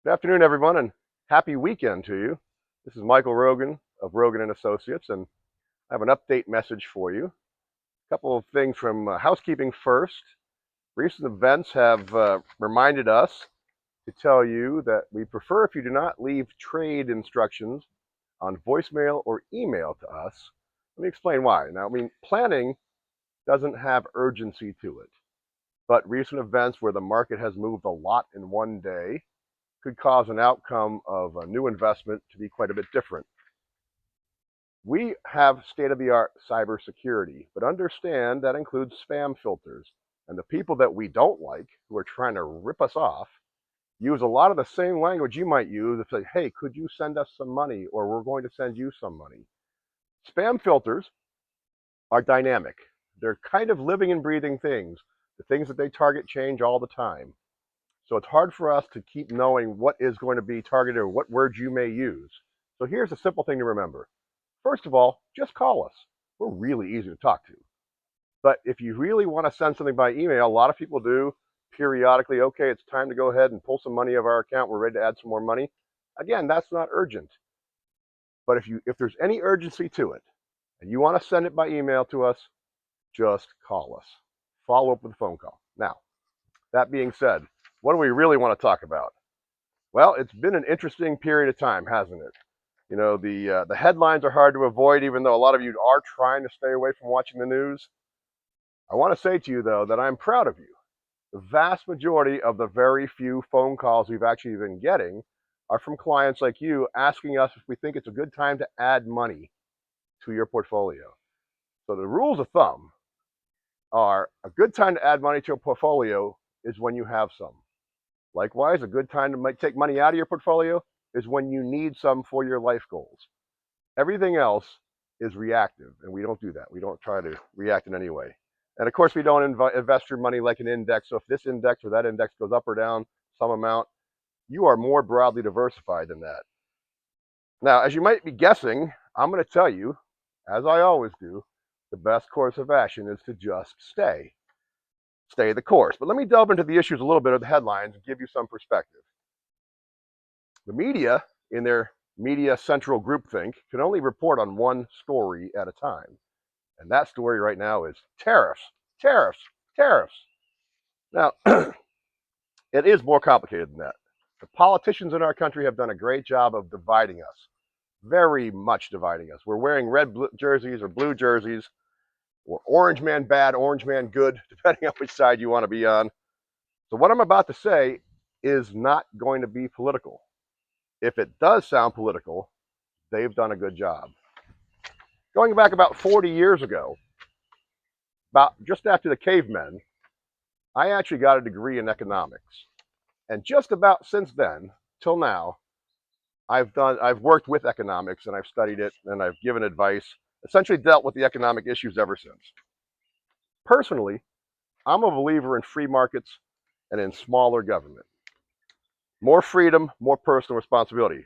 Good afternoon, everyone, and happy weekend to you. This is Michael Rogan of Rogan Associates, and I have an update message for you. A couple of things from housekeeping first. Recent events have reminded us to tell you that we prefer if you do not leave trade instructions on voicemail or email to us. Let me explain why. Now, planning doesn't have urgency to it, but recent events where the market has moved a lot in one day could cause an outcome of a new investment to be quite a bit different. We have state-of-the-art cybersecurity, but understand that includes spam filters. And the people that we don't like, who are trying to rip us off, use a lot of the same language you might use to say, hey, could you send us some money, or we're going to send you some money. Spam filters are dynamic. They're kind of living and breathing things. The things that they target change all the time. So it's hard for us to keep knowing what is going to be targeted or what words you may use. So here's a simple thing to remember. First of all, just call us. We're really easy to talk to. But if you really want to send something by email, a lot of people do periodically, okay, it's time to go ahead and pull some money of our account. We're ready to add some more money. Again, that's not urgent. But if there's any urgency to it and you want to send it by email to us, just call us. Follow up with a phone call. Now, that being said, what do we really want to talk about? Well, it's been an interesting period of time, hasn't it? You know, the headlines are hard to avoid, even though a lot of you are trying to stay away from watching the news. I want to say to you, though, that I'm proud of you. The vast majority of the very few phone calls we've actually been getting are from clients like you asking us if we think it's a good time to add money to your portfolio. So the rules of thumb are a good time to add money to a portfolio is when you have some. Likewise, a good time to take money out of your portfolio is when you need some for your life goals. Everything else is reactive, and we don't do that. We don't try to react in any way. And of course, we don't invest your money like an index. So if this index or that index goes up or down some amount, you are more broadly diversified than that. Now, as you might be guessing, I'm going to tell you, as I always do, the best course of action is to just stay the course. But let me delve into the issues a little bit of the headlines and give you some perspective. The media, in their media central groupthink, can only report on one story at a time. And that story right now is tariffs, tariffs, tariffs. Now, it is more complicated than that. The politicians in our country have done a great job of dividing us, very much dividing us. We're wearing red jerseys or blue jerseys. Or orange man bad, orange man good, depending on which side you want to be on. So what I'm about to say is not going to be political. If it does sound political, they've done a good job. Going back about 40 years ago, about just after the cavemen, I actually got a degree in economics. And just about since then, till now, I've worked with economics and I've studied it and I've given advice, essentially dealt with the economic issues ever since. Personally, I'm a believer in free markets and in smaller government. More freedom, more personal responsibility.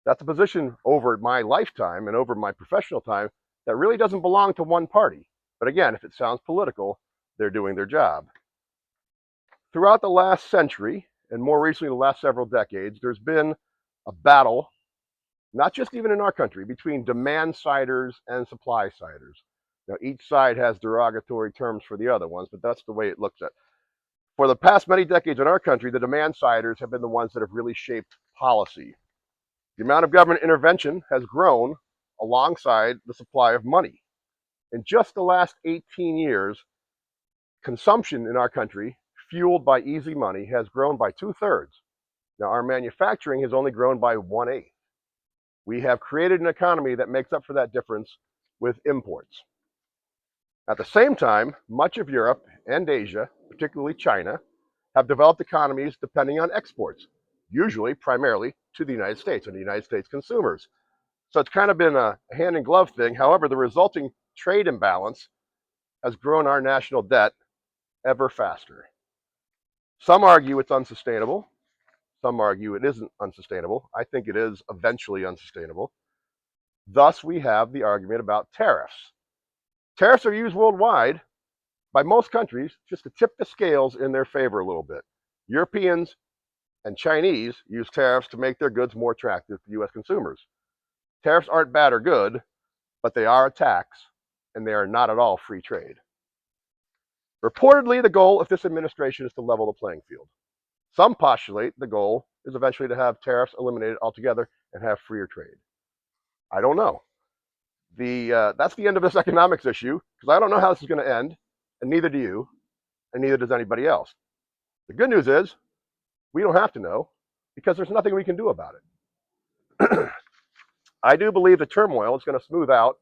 That's a position over my lifetime and over my professional time that really doesn't belong to one party. But again, if it sounds political, they're doing their job. Throughout the last century, and more recently the last several decades, there's been a battle, not just even in our country, between demand siders and supply siders. Now, each side has derogatory terms for the other ones, but that's the way it looks at. For the past many decades in our country, the demand siders have been the ones that have really shaped policy. The amount of government intervention has grown alongside the supply of money. In just the last 18 years, consumption in our country, fueled by easy money, has grown by 2/3. Now, our manufacturing has only grown by 1/8. We have created an economy that makes up for that difference with imports. At the same time, much of Europe and Asia, particularly China, have developed economies depending on exports, usually primarily to the United States and the United States consumers. So it's kind of been a hand-in-glove thing. However, the resulting trade imbalance has grown our national debt ever faster. Some argue it's unsustainable. Some argue it isn't unsustainable. I think it is eventually unsustainable. Thus, we have the argument about tariffs. Tariffs are used worldwide by most countries just to tip the scales in their favor a little bit. Europeans and Chinese use tariffs to make their goods more attractive to U.S. consumers. Tariffs aren't bad or good, but they are a tax, and they are not at all free trade. Reportedly, the goal of this administration is to level the playing field. Some postulate the goal is eventually to have tariffs eliminated altogether and have freer trade. I don't know. That's the end of this economics issue, because I don't know how this is going to end, and neither do you, and neither does anybody else. The good news is we don't have to know, because there's nothing we can do about it. I do believe the turmoil is going to smooth out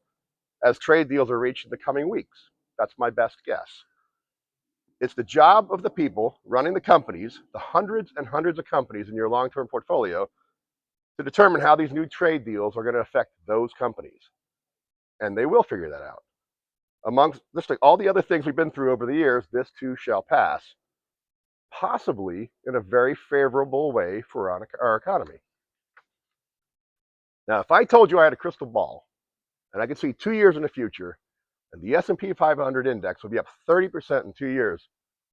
as trade deals are reached in the coming weeks. That's my best guess. It's the job of the people running the companies, the hundreds and hundreds of companies in your long-term portfolio, to determine how these new trade deals are going to affect those companies. And they will figure that out. Amongst just like all the other things we've been through over the years, this too shall pass, possibly in a very favorable way for our economy. Now, if I told you I had a crystal ball and I could see 2 years in the future and the S&P 500 index would be up 30% in 2 years,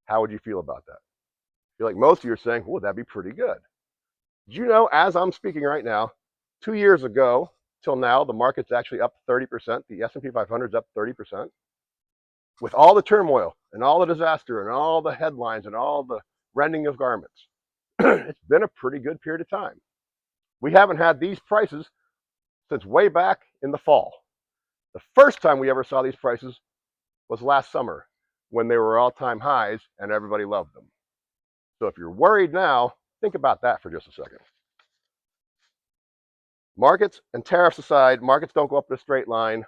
how would you feel about that? I feel like most of you are saying, well, that'd be pretty good. Did you know, as I'm speaking right now, 2 years ago till now, the market's actually up 30%. The S&P 500 is up 30%. With all the turmoil and all the disaster and all the headlines and all the rending of garments, it's been a pretty good period of time. We haven't had these prices since way back in the fall. The first time we ever saw these prices was last summer, when they were all-time highs and everybody loved them. So if you're worried now, think about that for just a second. Markets and tariffs aside, markets don't go up in a straight line.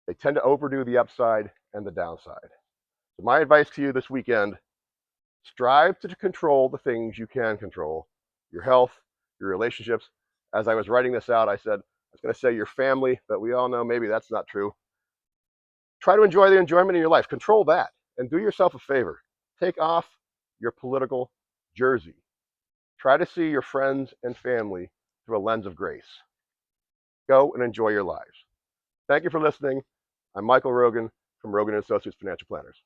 They tend to overdo the upside and the downside. So my advice to you this weekend, strive to control the things you can control. Your health, your relationships. As I was writing this out, I said, I was going to say your family, but we all know maybe that's not true. Try to enjoy the enjoyment in your life. Control that. And do yourself a favor. Take off your political jersey. Try to see your friends and family through a lens of grace. Go and enjoy your lives. Thank you for listening. I'm Michael Rogan from Rogan Associates Financial Planners.